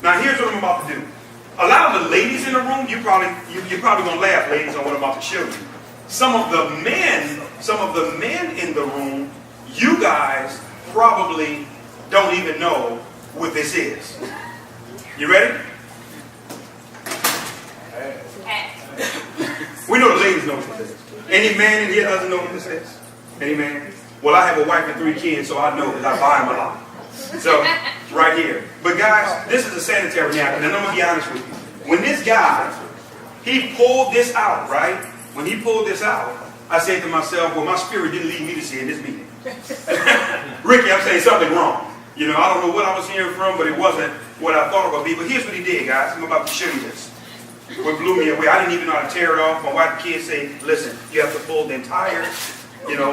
Now here's what I'm about to do. A lot of the ladies in the room, you're probably gonna laugh, ladies, on what I'm about to show you. Some of the men in the room, you guys probably don't even know what this is. You ready? We know the ladies know what this is. Any man in here doesn't know what this is? Any man? Well, I have a wife and 3 kids, so I know because I buy them a lot. So, right here. But guys, this is a sanitary napkin, and I'm going to be honest with you. When this guy, he pulled this out, right? When he pulled this out, I said to myself, well, my spirit didn't lead me to see in this meeting. Ricky, I'm saying something wrong. You know, I don't know what I was hearing from, but it wasn't what I thought it would be. But here's what he did, guys. I'm about to show you this. What blew me away, I didn't even know how to tear it off. My wife and kids say, listen, you have to pull the entire,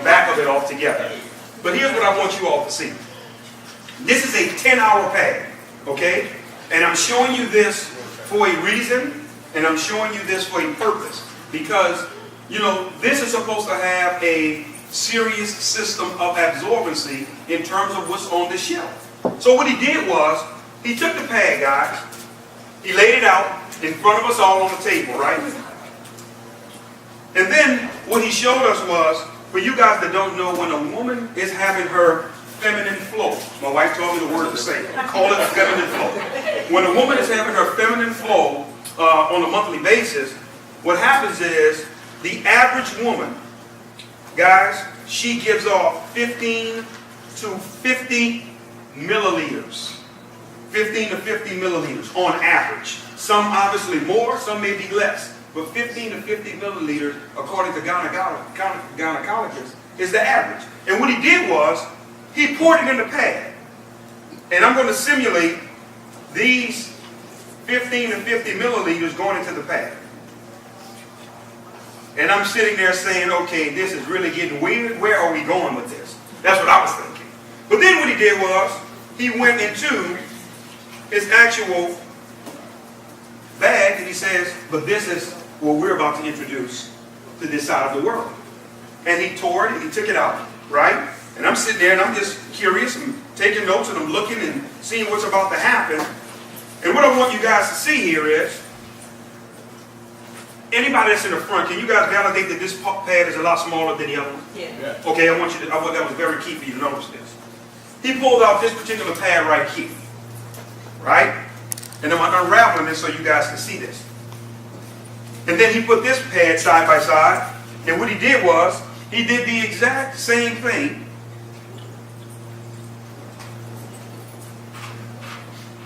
back of it off together. But here's what I want you all to see. This is a 10-hour pad, okay? And I'm showing you this for a reason, and I'm showing you this for a purpose. Because, this is supposed to have a serious system of absorbency in terms of what's on the shelf. So what he did was, he took the pad, guys, he laid it out in front of us all on the table, right? And then what he showed us was, for you guys that don't know, when a woman is having her feminine flow, my wife told me the word to say, call it feminine flow. When a woman is having her feminine flow on a monthly basis, what happens is the average woman, guys, she gives off 15 to 50 milliliters. 15 to 50 milliliters on average. Some obviously more, some may be less. But 15 to 50 milliliters, according to gynecologists, is the average. And what he did was, he poured it in the pad. And I'm going to simulate these 15 to 50 milliliters going into the pad. And I'm sitting there saying, okay, this is really getting weird. Where are we going with this? That's what I was thinking. But then what he did was, he went into his actual bag and he says, but this is what we're about to introduce to this side of the world. And he tore it and he took it out, right? And I'm sitting there and I'm just curious and taking notes and I'm looking and seeing what's about to happen. And what I want you guys to see here is, anybody that's in the front, can you guys validate that this pad is a lot smaller than the other one? Yeah. Okay, I want that was very key for you to notice this. He pulled out this particular pad right here. Right? And I'm unraveling this so you guys can see this. And then he put this pad side by side. And what he did was, he did the exact same thing.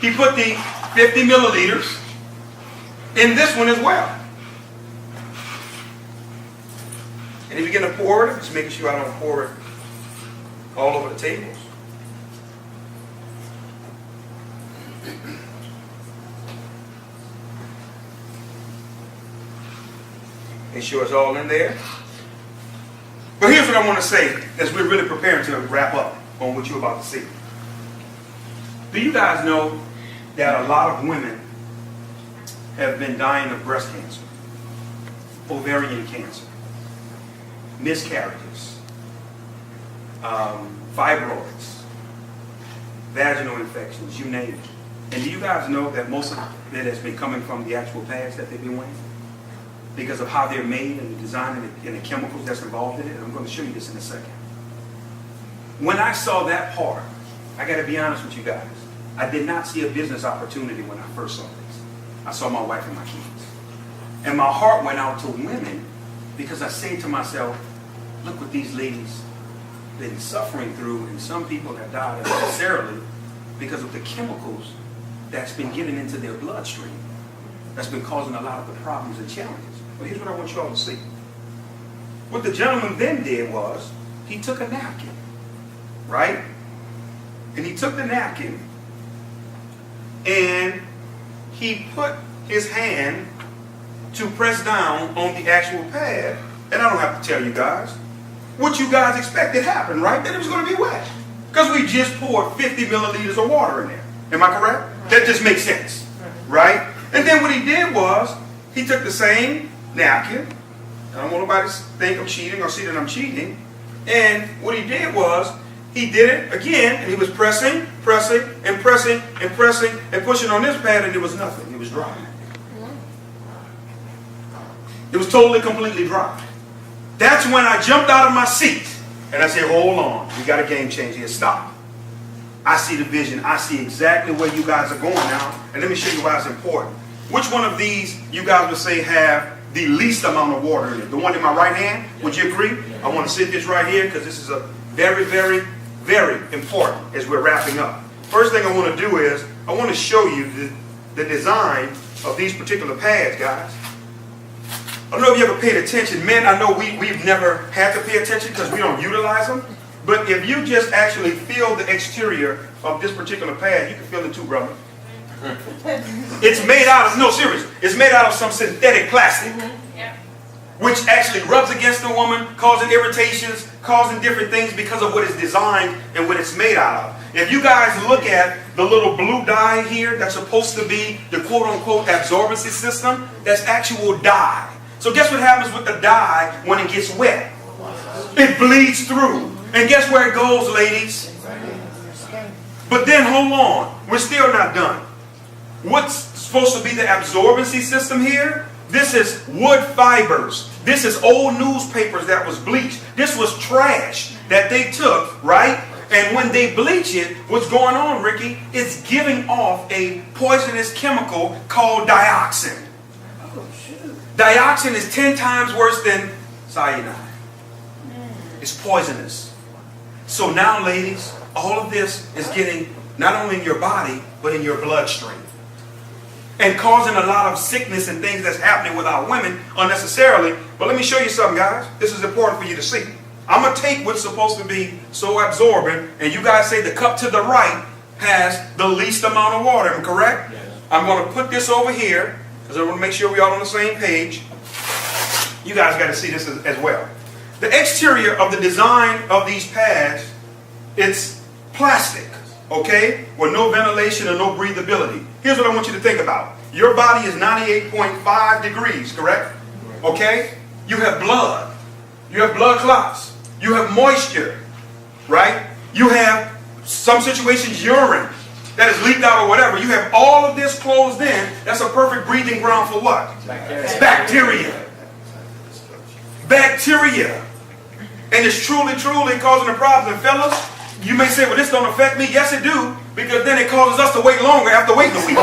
He put the 50 milliliters in this one as well. And he began to pour it. Just making sure I don't pour it all over the tables. Make sure it's all in there. But here's what I want to say as we're really preparing to wrap up on what you're about to see. Do you guys know that a lot of women have been dying of breast cancer, ovarian cancer, miscarriages, fibroids, vaginal infections, you name it. And do you guys know that most of it has been coming from the actual pads that they've been wearing? Because of how they're made and the design and the chemicals that's involved in it. And I'm going to show you this in a second. When I saw that part, I got to be honest with you guys, I did not see a business opportunity when I first saw this. I saw my wife and my kids. And my heart went out to women because I say to myself, look what these ladies have been suffering through, and some people have died unnecessarily because of the chemicals that's been getting into their bloodstream. That's been causing a lot of the problems and challenges. But here's what I want you all to see. What the gentleman then did was, he took a napkin, right? And he took the napkin and he put his hand to press down on the actual pad. And I don't have to tell you guys what you guys expected happened, right? That it was going to be wet. Because we just poured 50 milliliters of water in there. Am I correct? That just makes sense, right? And then what he did was, he took the same napkin. I don't want nobody to think I'm cheating or see that I'm cheating. And what he did was, he did it again, and he was pressing, pressing, and pressing, and pressing, and pushing on this pad, and there was nothing. It was dry. It was totally, completely dry. That's when I jumped out of my seat, and I said, hold on, we got a game changer here. Stop. I see the vision. I see exactly where you guys are going now, and let me show you why it's important. Which one of these you guys would say have the least amount of water in it? The one in my right hand? Would you agree? I want to sit this right here because this is a very, very, very important as we're wrapping up. First thing I want to do is I want to show you the design of these particular pads, guys. I don't know if you ever paid attention. Men, I know we've never had to pay attention because we don't utilize them. But if you just actually feel the exterior of this particular pad, you can feel it too, brother. It's made out of, no, serious. It's made out of some synthetic plastic, which actually rubs against the woman, causing irritations, causing different things because of what it's designed and what it's made out of. If you guys look at the little blue dye here, that's supposed to be the quote-unquote absorbency system, that's actual dye. So guess what happens with the dye when it gets wet? It bleeds through. And guess where it goes, ladies? But then hold on. We're still not done. What's supposed to be the absorbency system here? This is wood fibers. This is old newspapers that was bleached. This was trash that they took, right? And when they bleach it, what's going on, Ricky? It's giving off a poisonous chemical called dioxin. Dioxin is 10 times worse than cyanide. It's poisonous. So now, ladies, all of this is getting not only in your body, but in your bloodstream. And causing a lot of sickness and things that's happening with our women unnecessarily. But let me show you something, guys. This is important for you to see. I'm going to take what's supposed to be so absorbent, and you guys say the cup to the right has the least amount of water. Am I correct? Yes. I'm going to put this over here, because I want to make sure we're all on the same page. You guys got to see this as well. The exterior of the design of these pads, it's plastic, okay, with no ventilation or no breathability. Here's what I want you to think about. Your body is 98.5 degrees, correct? Okay? You have blood. You have blood clots. You have moisture, right? You have, some situations, urine that is leaked out or whatever. You have all of this closed in. That's a perfect breathing ground for what? Bacteria. Bacteria. And it's truly, truly causing a problem. And fellas, you may say, well, this don't affect me. Yes, it do. Because then it causes us to wait longer after waiting a week.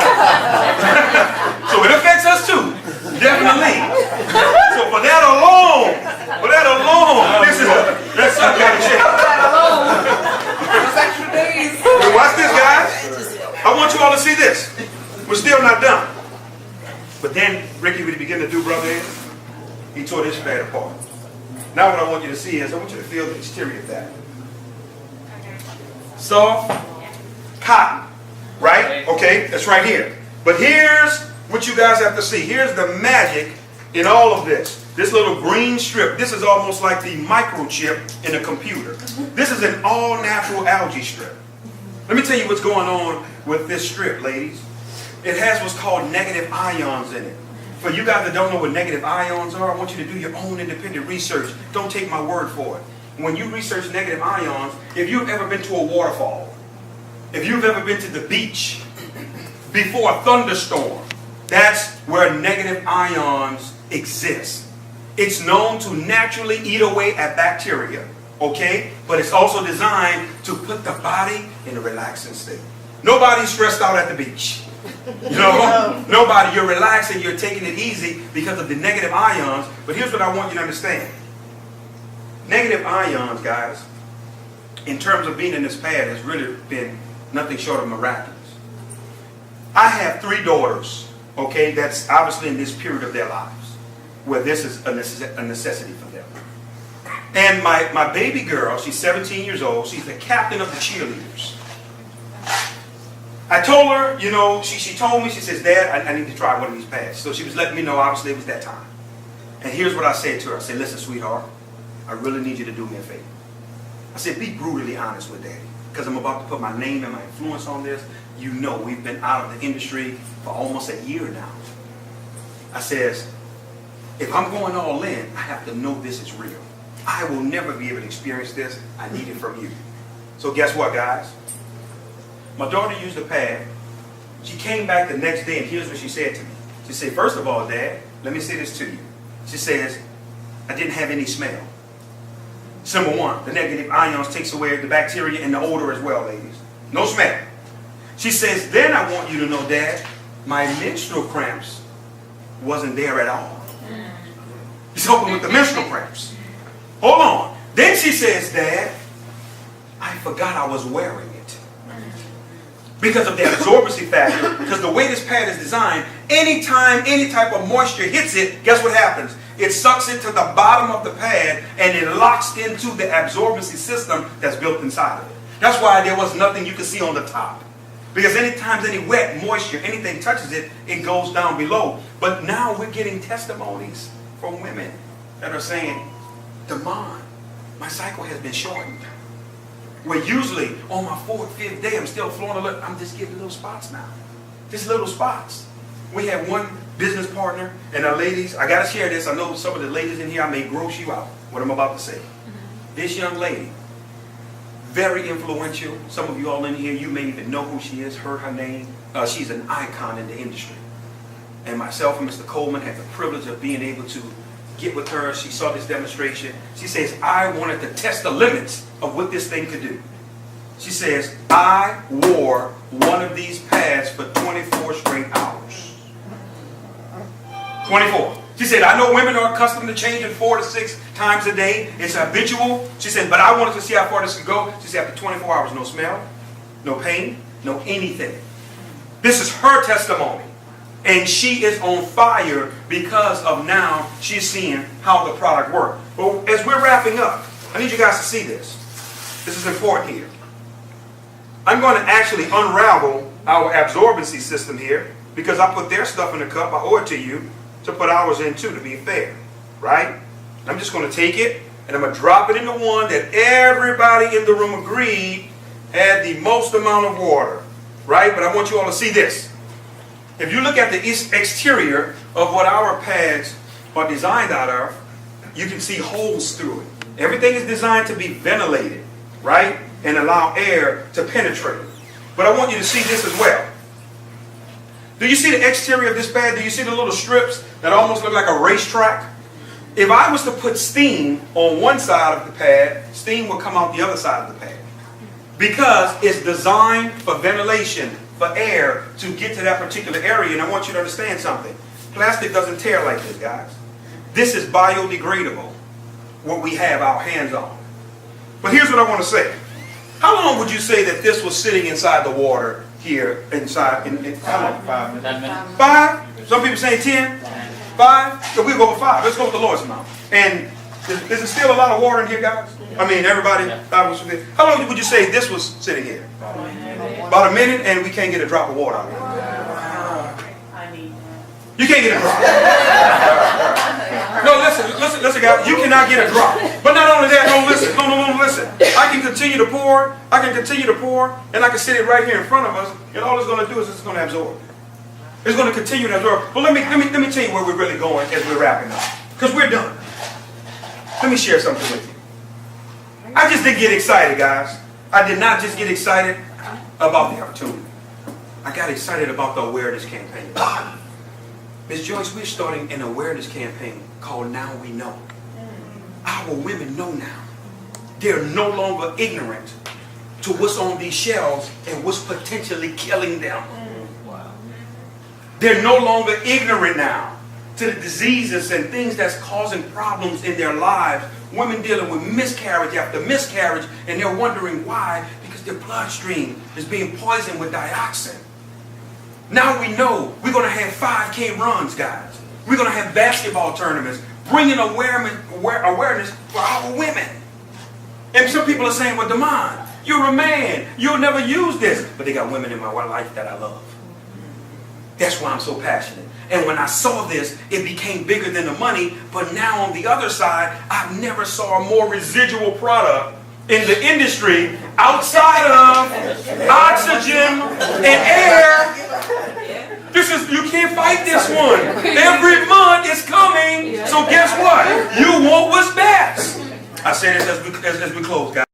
So it affects us too. Definitely. So for that alone, this is that's something got to check. Those extra days. But watch this, guys. I want you all to see this. We're still not done. But then, Ricky, what he began to do, brother, he tore this pad apart. Now what I want you to see is, I want you to feel the exterior of that. Soft cotton, right? Okay, that's right here. But here's what you guys have to see. Here's the magic in all of this. This little green strip, this is almost like the microchip in a computer. This is an all-natural algae strip. Let me tell you what's going on with this strip, ladies. It has what's called negative ions in it. For you guys that don't know what negative ions are, I want you to do your own independent research. Don't take my word for it. When you research negative ions, if you've ever been to a waterfall, if you've ever been to the beach before a thunderstorm, that's where negative ions exist. It's known to naturally eat away at bacteria, okay? But it's also designed to put the body in a relaxing state. Nobody's stressed out at the beach. You know, nobody, you're relaxing, you're taking it easy because of the negative ions. But here's what I want you to understand. Negative ions, guys, in terms of being in this pad, has really been nothing short of miraculous. I have 3 daughters, okay, that's obviously in this period of their lives, where this is a necessity for them. And my baby girl, she's 17 years old, she's the captain of the cheerleaders. I told her, you know, she told me, she says, Dad, I need to try one of these pads. So she was letting me know, obviously, it was that time. And here's what I said to her. I said, listen, sweetheart, I really need you to do me a favor. I said, be brutally honest with Daddy, because I'm about to put my name and my influence on this. You know, we've been out of the industry for almost a year now. I says, if I'm going all in, I have to know this is real. I will never be able to experience this. I need it from you. So guess what, guys? My daughter used the pad. She came back the next day, and here's what she said to me. She said, first of all, Dad, let me say this to you. She says, I didn't have any smell. Number one, the negative ions takes away the bacteria and the odor as well, ladies. No smell. She says, then I want you to know, Dad, my menstrual cramps wasn't there at all. He's helping with the menstrual cramps. Hold on. Then she says, Dad, I forgot I was wearing it. Because of the absorbency factor, because the way this pad is designed, anytime any type of moisture hits it, guess what happens? It sucks it to the bottom of the pad and it locks into the absorbency system that's built inside of it. That's why there was nothing you could see on the top. Because anytime any wet moisture, anything touches it, it goes down below. But now we're getting testimonies from women that are saying, Demond, my cycle has been shortened. Where usually on my 4th, 5th day, I'm still flowing a little, I'm just getting little spots now. Just little spots. We have one business partner, and our ladies, I got to share this. I know some of the ladies in here, I may gross you out, what I'm about to say. This young lady, very influential. Some of you all in here, you may even know who she is, heard her name. She's an icon in the industry. And myself and Mr. Coleman had the privilege of being able to get with her. She saw this demonstration. She says, I wanted to test the limits of what this thing could do. She says, I wore one of these pads for 24 straight hours. 24. She said, I know women are accustomed to changing 4 to 6 times a day. It's habitual. She said, but I wanted to see how far this could go. She said, after 24 hours, no smell, no pain, no anything. This is her testimony. And she is on fire because of now she's seeing how the product works. But as we're wrapping up, I need you guys to see this. This is important here. I'm going to actually unravel our absorbency system here because I put their stuff in the cup. I owe it to you to put ours in too, to be fair. Right? I'm just going to take it and I'm going to drop it in the one that everybody in the room agreed had the most amount of water. Right? But I want you all to see this. If you look at the exterior of what our pads are designed out of, you can see holes through it. Everything is designed to be ventilated, right? And allow air to penetrate. But I want you to see this as well. Do you see the exterior of this pad? Do you see the little strips that almost look like a racetrack? If I was to put steam on one side of the pad, steam will come out the other side of the pad. Because it's designed for ventilation, for air to get to that particular area. And I want you to understand something. Plastic doesn't tear like this, guys. This is biodegradable, what we have our hands on. But here's what I want to say. How long would you say that this was sitting inside the water here, inside? How long? 5 minutes. 10 minutes. 5? Some people say 10. 5? So we'll go with 5. Let's go with the Lord's amount. And is there still a lot of water in here, guys? I mean, everybody? How long would you say this was sitting here? About a minute, and we can't get a drop of water out of it. You can't get a drop. No, listen, guys. You cannot get a drop. But not only that, no, listen. I can continue to pour. And I can sit it right here in front of us, and all it's going to do is it's going to absorb. It's going to continue to absorb. But let me tell you where we're really going as we're wrapping up, because we're done. Let me share something with you. I just didn't get excited, guys. I did not just get excited about the opportunity. I got excited about the awareness campaign. Ms. Joyce, we're starting an awareness campaign called Now We Know. Our women know now. They're no longer ignorant to what's on these shelves and what's potentially killing them. They're no longer ignorant now to the diseases and things that's causing problems in their lives. Women dealing with miscarriage after miscarriage, and they're wondering why, because their bloodstream is being poisoned with dioxin. Now we know we're going to have 5K runs, guys. We're going to have basketball tournaments, bringing awareness for our women. And some people are saying, well, Demond, you're a man. You'll never use this. But they got women in my life that I love. That's why I'm so passionate. And when I saw this, it became bigger than the money. But now on the other side, I've never saw a more residual product in the industry outside of oxygen and air. You can't fight this one. Every month it's coming. So guess what? You want what's best. I say this as we close, guys.